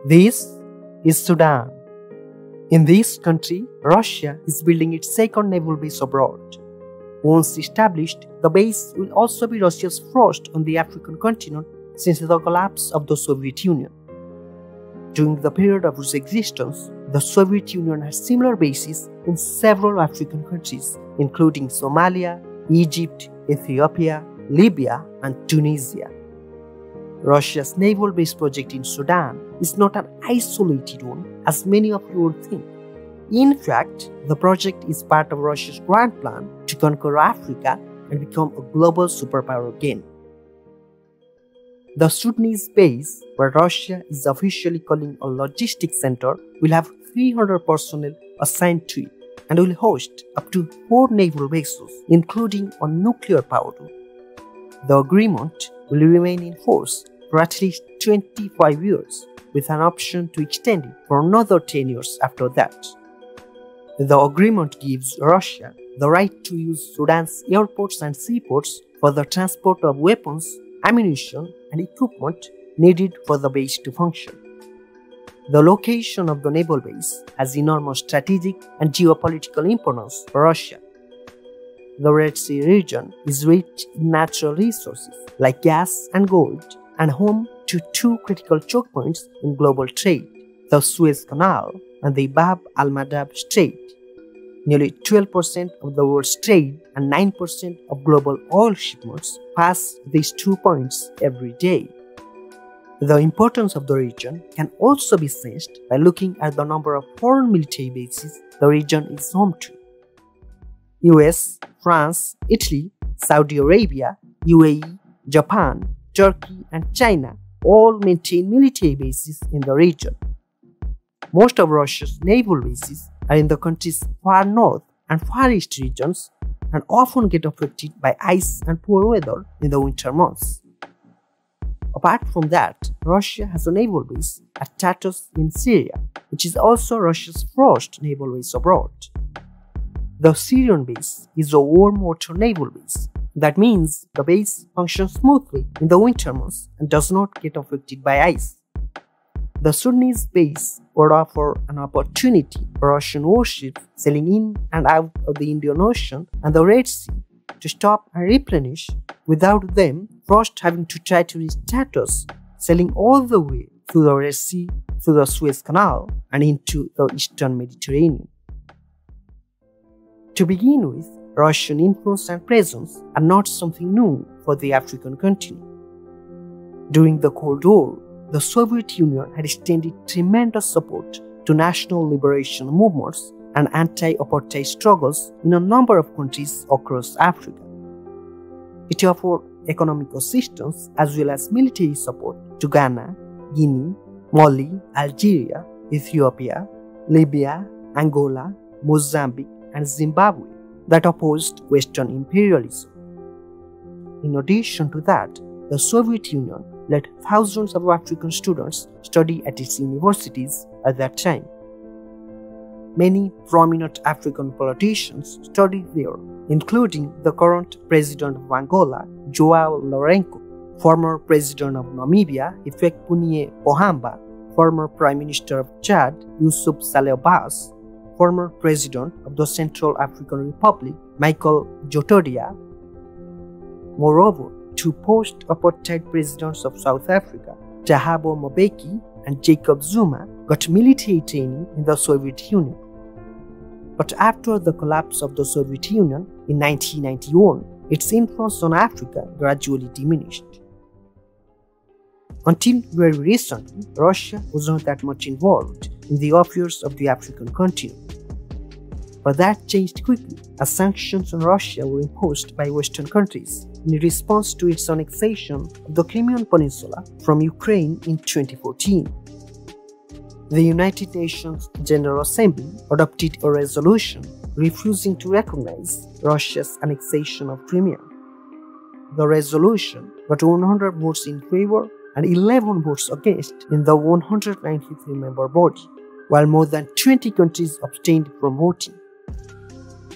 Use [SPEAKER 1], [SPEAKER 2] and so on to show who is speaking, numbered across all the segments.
[SPEAKER 1] This is Sudan. In this country, Russia is building its second naval base abroad. Once established, the base will also be Russia's first on the African continent since the collapse of the Soviet Union. During the period of its existence, the Soviet Union had similar bases in several African countries, including Somalia, Egypt, Ethiopia, Libya, and Tunisia. Russia's naval base project in Sudan is not an isolated one, as many of you would think. In fact, the project is part of Russia's grand plan to conquer Africa and become a global superpower again. The Sudanese base, where Russia is officially calling a logistics center, will have 300 personnel assigned to it and will host up to 4 naval bases, including a nuclear power one. The agreement will remain in force for at least 25 years, with an option to extend it for another 10 years after that. The agreement gives Russia the right to use Sudan's airports and seaports for the transport of weapons, ammunition, and equipment needed for the base to function. The location of the naval base has enormous strategic and geopolitical importance for Russia. The Red Sea region is rich in natural resources like gas and gold, and home to 2 critical choke points in global trade, the Suez Canal and the Bab al-Mandab Strait. Nearly 12% of the world's trade and 9% of global oil shipments pass these 2 points every day. The importance of the region can also be sensed by looking at the number of foreign military bases the region is home to. US, France, Italy, Saudi Arabia, UAE, Japan, Turkey, and China all maintain military bases in the region. Most of Russia's naval bases are in the country's far north and far east regions and often get affected by ice and poor weather in the winter months. Apart from that, Russia has a naval base at Tartus in Syria, which is also Russia's first naval base abroad. The Syrian base is a warm water naval base. That means the base functions smoothly in the winter months and does not get affected by ice. The Sudanese base would offer an opportunity for Russian warships sailing in and out of the Indian Ocean and the Red Sea to stop and replenish without them first having to try to reach Tartus, sailing all the way through the Red Sea, through the Suez Canal, and into the Eastern Mediterranean. To begin with, Russian influence and presence are not something new for the African continent. During the Cold War, the Soviet Union had extended tremendous support to national liberation movements and anti-apartheid struggles in a number of countries across Africa. It offered economic assistance as well as military support to Ghana, Guinea, Mali, Algeria, Ethiopia, Libya, Angola, Mozambique, and Zimbabwe that opposed Western imperialism. In addition to that, the Soviet Union let thousands of African students study at its universities at that time. Many prominent African politicians studied there, including the current president of Angola, João Lourenço, former president of Namibia, Hifikepunye Pohamba, former Prime Minister of Chad, Youssouf Saleh-Bass, former president of the Central African Republic, Michael Jotodia. Moreover, 2 post-apartheid presidents of South Africa, Thabo Mbeki and Jacob Zuma, got military training in the Soviet Union. But after the collapse of the Soviet Union in 1991, its influence on Africa gradually diminished. Until very recently, Russia was not that much involved in the affairs of the African continent. But that changed quickly as sanctions on Russia were imposed by Western countries in response to its annexation of the Crimean Peninsula from Ukraine in 2014. The United Nations General Assembly adopted a resolution refusing to recognize Russia's annexation of Crimea. The resolution got 100 votes in favor and 11 votes against in the 193-member body, while more than 20 countries abstained from voting.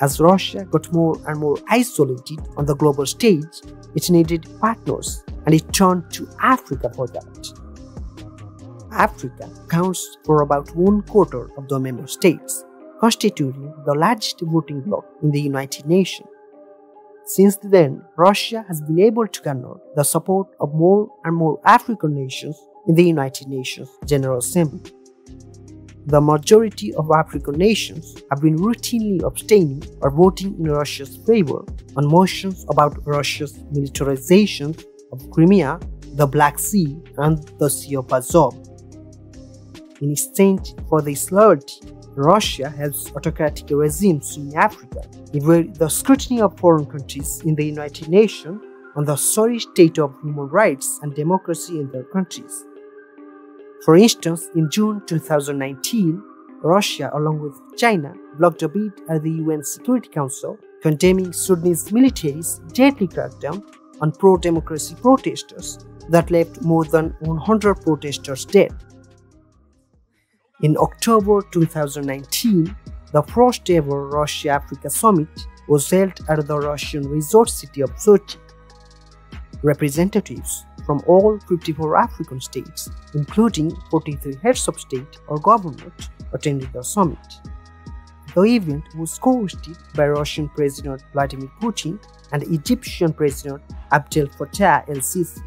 [SPEAKER 1] As Russia got more and more isolated on the global stage, it needed partners, and it turned to Africa for that. Africa accounts for about 1/4 of the member states, constituting the largest voting bloc in the United Nations. Since then, Russia has been able to garner the support of more and more African nations in the United Nations General Assembly. The majority of African nations have been routinely abstaining or voting in Russia's favor on motions about Russia's militarization of Crimea, the Black Sea, and the Sea of Azov. In exchange for this loyalty, Russia helps autocratic regimes in Africa evade the scrutiny of foreign countries in the United Nations on the sorry state of human rights and democracy in their countries. For instance, in June 2019, Russia, along with China, blocked a bid at the UN Security Council condemning Sudanese military's deadly crackdown on pro-democracy protesters that left more than 100 protesters dead. In October 2019, the first ever Russia-Africa Summit was held at the Russian resort city of Sochi. Representatives from all 54 African states, including 43 heads of state or government, attended the summit. The event was co-hosted by Russian President Vladimir Putin and Egyptian President Abdel Fattah el-Sisi.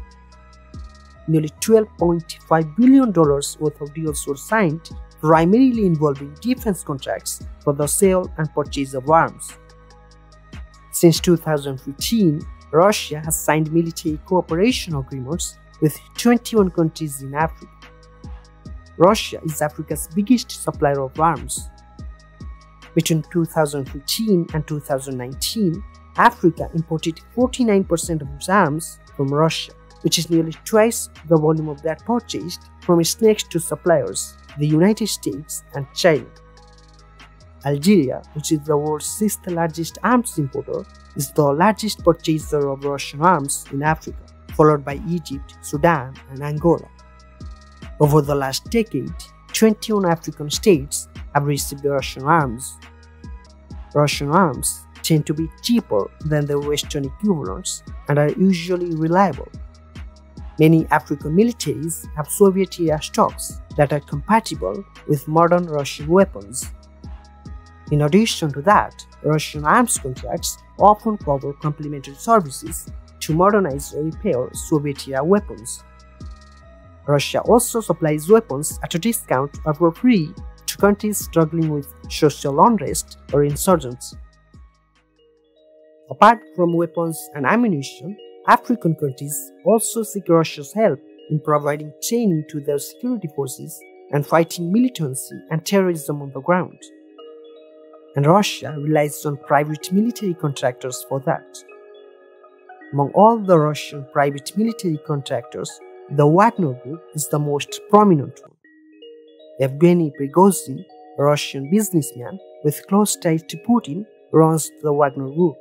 [SPEAKER 1] Nearly $12.5 billion worth of deals were signed, primarily involving defense contracts for the sale and purchase of arms. Since 2015, Russia has signed military cooperation agreements with 21 countries in Africa. Russia is Africa's biggest supplier of arms. Between 2015 and 2019, Africa imported 49% of its arms from Russia, which is nearly twice the volume of that purchased from its next two suppliers, the United States and China. Algeria, which is the world's sixth largest arms importer, is the largest purchaser of Russian arms in Africa, followed by Egypt, Sudan, and Angola. Over the last decade, 21 African states have received Russian arms. Russian arms tend to be cheaper than their Western equivalents and are usually reliable. Many African militaries have Soviet-era stocks that are compatible with modern Russian weapons. In addition to that, Russian arms contracts often cover complementary services to modernize or repair Soviet-era weapons. Russia also supplies weapons at a discount or for free to countries struggling with social unrest or insurgents. Apart from weapons and ammunition, African countries also seek Russia's help in providing training to their security forces and fighting militancy and terrorism on the ground. And Russia relies on private military contractors for that. Among all the Russian private military contractors, the Wagner Group is the most prominent one. Evgeny Prigozhin, a Russian businessman with close ties to Putin, runs the Wagner Group.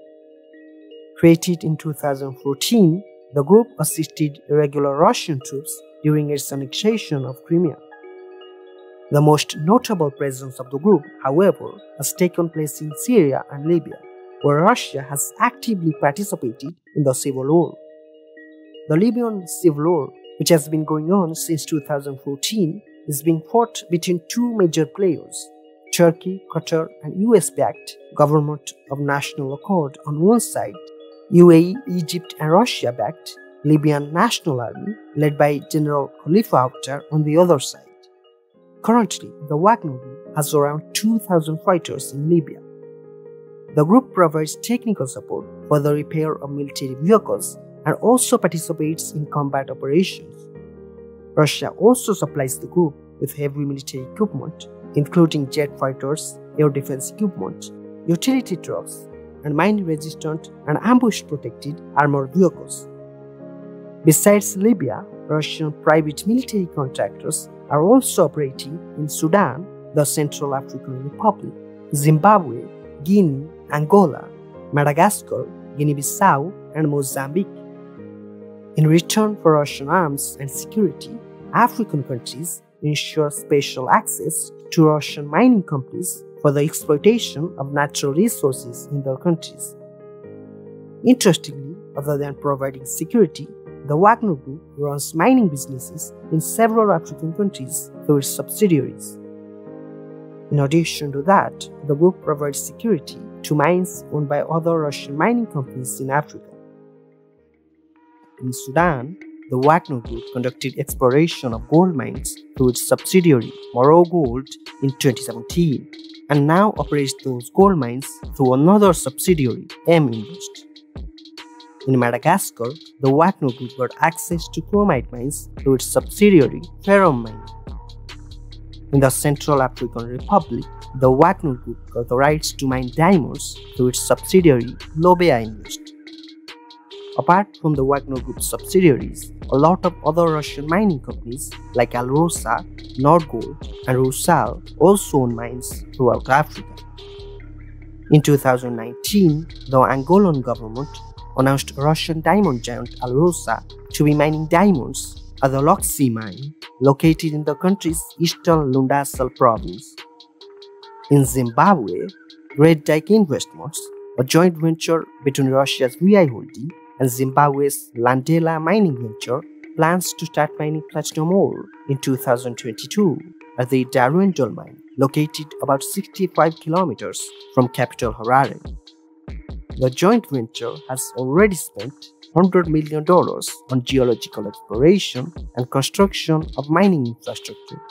[SPEAKER 1] Created in 2014, the group assisted irregular Russian troops during its annexation of Crimea. The most notable presence of the group, however, has taken place in Syria and Libya, where Russia has actively participated in the civil war. The Libyan civil war, which has been going on since 2014, is being fought between two major players, Turkey, Qatar, and US-backed Government of National Accord on one side, UAE, Egypt, and Russia-backed Libyan National Army led by General Khalifa Haftar on the other side. Currently, the Wagner Group has around 2,000 fighters in Libya. The group provides technical support for the repair of military vehicles and also participates in combat operations. Russia also supplies the group with heavy military equipment, including jet fighters, air defense equipment, utility trucks, and mine-resistant and ambush-protected armored vehicles. Besides Libya, Russian private military contractors are also operating in Sudan, the Central African Republic, Zimbabwe, Guinea, Angola, Madagascar, Guinea-Bissau, and Mozambique. In return for Russian arms and security, African countries ensure special access to Russian mining companies for the exploitation of natural resources in their countries. Interestingly, other than providing security, the Wagner Group runs mining businesses in several African countries through its subsidiaries. In addition to that, the group provides security to mines owned by other Russian mining companies in Africa. In Sudan, the Wagner Group conducted exploration of gold mines through its subsidiary Morrow Gold in 2017 and now operates those gold mines through another subsidiary, M Invest. In Madagascar, the Wagner Group got access to chromite mines through its subsidiary Ferrum Mining. In the Central African Republic, the Wagner Group got the rights to mine diamonds through its subsidiary Lobea Invest. Apart from the Wagner Group subsidiaries, a lot of other Russian mining companies like Alrosa, Nordgold, and Rusal also own mines throughout Africa. In 2019, the Angolan government announced Russian diamond giant Alrosa to be mining diamonds at the Loxi mine located in the country's eastern Lundasal province. In Zimbabwe, Great Dyke Investments, a joint venture between Russia's VI Holding and Zimbabwe's Landela mining venture, plans to start mining platinum ore in 2022 at the Darwendal mine, located about 65 kilometers from capital Harare. The joint venture has already spent $100 million on geological exploration and construction of mining infrastructure.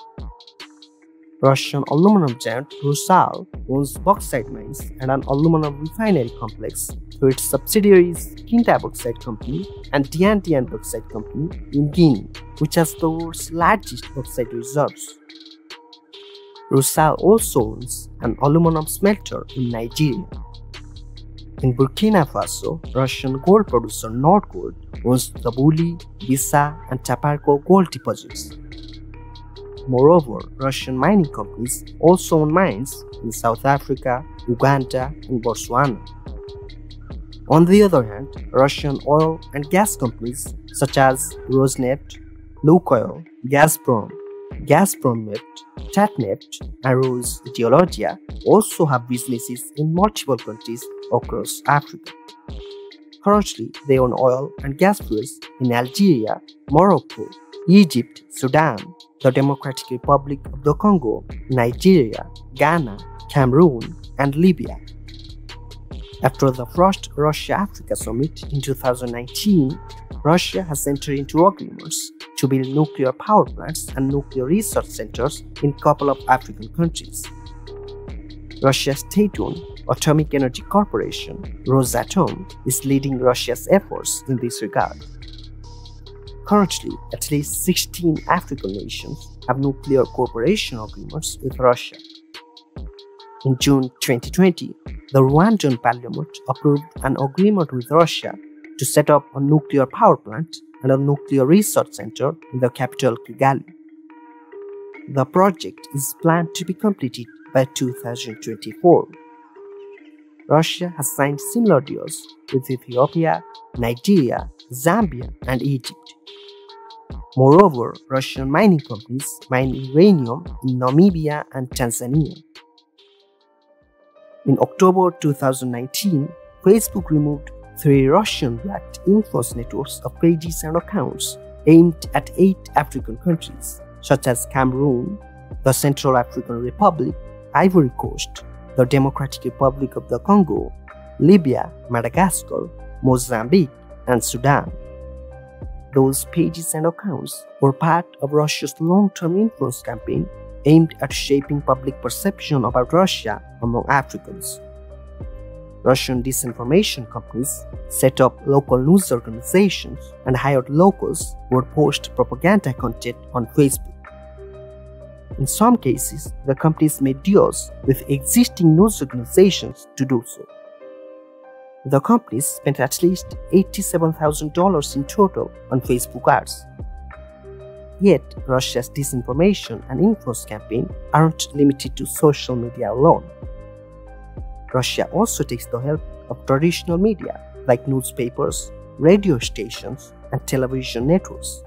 [SPEAKER 1] Russian aluminum giant Rusal owns bauxite mines and an aluminum refinery complex through its subsidiaries Kinta Bauxite Company and Tian Tian Bauxite Company in Guinea, which has the world's largest bauxite reserves. Rusal also owns an aluminum smelter in Nigeria. In Burkina Faso, Russian gold producer Nordgold owns the Buli, Bisa, and Taparko gold deposits. Moreover, Russian mining companies also own mines in South Africa, Uganda, and Botswana. On the other hand, Russian oil and gas companies such as Rosneft, Lukoil, Gazprom, Gazpromneft, Tatneft, and Rosageologia also have businesses in multiple countries across Africa. Currently, they own oil and gas fields in Algeria, Morocco, Egypt, Sudan, the Democratic Republic of the Congo, Nigeria, Ghana, Cameroon, and Libya. After the first Russia-Africa summit in 2019, Russia has entered into agreements to build nuclear power plants and nuclear research centers in a couple of African countries. Russia's state-owned Atomic Energy Corporation, Rosatom, is leading Russia's efforts in this regard. Currently, at least 16 African nations have nuclear cooperation agreements with Russia. In June 2020, the Rwandan parliament approved an agreement with Russia to set up a nuclear power plant and a nuclear research center in the capital Kigali. The project is planned to be completed by 2024. Russia has signed similar deals with Ethiopia, Nigeria, Zambia, and Egypt. Moreover, Russian mining companies mine uranium in Namibia and Tanzania. In October 2019, Facebook removed 3 Russian-backed influence networks of pages and accounts aimed at 8 African countries, such as Cameroon, the Central African Republic, Ivory Coast, the Democratic Republic of the Congo, Libya, Madagascar, Mozambique, and Sudan. Those pages and accounts were part of Russia's long-term influence campaign aimed at shaping public perception about Russia among Africans. Russian disinformation companies set up local news organizations and hired locals who would post propaganda content on Facebook. In some cases, the companies made deals with existing news organizations to do so. The companies spent at least $87,000 in total on Facebook ads. Yet, Russia's disinformation and influence campaign aren't limited to social media alone. Russia also takes the help of traditional media like newspapers, radio stations, and television networks.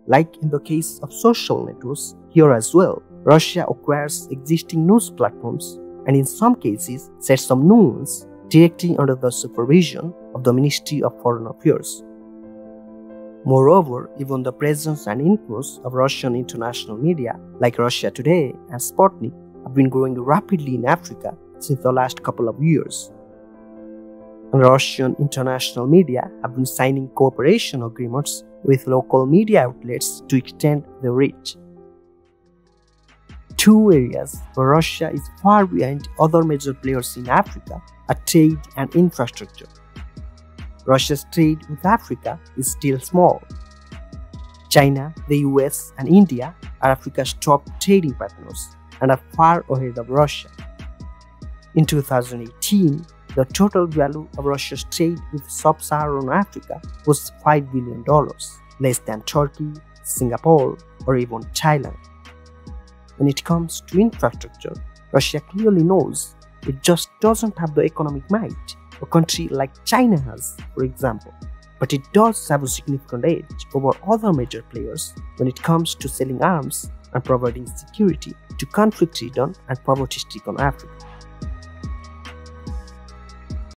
[SPEAKER 1] Like in the case of social networks, here as well, Russia acquires existing news platforms and in some cases sets up new ones directly under the supervision of the Ministry of Foreign Affairs. Moreover, even the presence and influence of Russian international media like Russia Today and Sputnik have been growing rapidly in Africa since the last couple of years. And Russian international media have been signing cooperation agreements with local media outlets to extend their reach. Two areas where Russia is far behind other major players in Africa are trade and infrastructure. Russia's trade with Africa is still small. China, the US, and India are Africa's top trading partners and are far ahead of Russia. In 2018, the total value of Russia's trade with sub-Saharan Africa was $5 billion, less than Turkey, Singapore, or even Thailand. When it comes to infrastructure, Russia clearly knows it just doesn't have the economic might a country like China has, for example. But it does have a significant edge over other major players when it comes to selling arms and providing security to conflict-ridden and poverty-stricken Africa.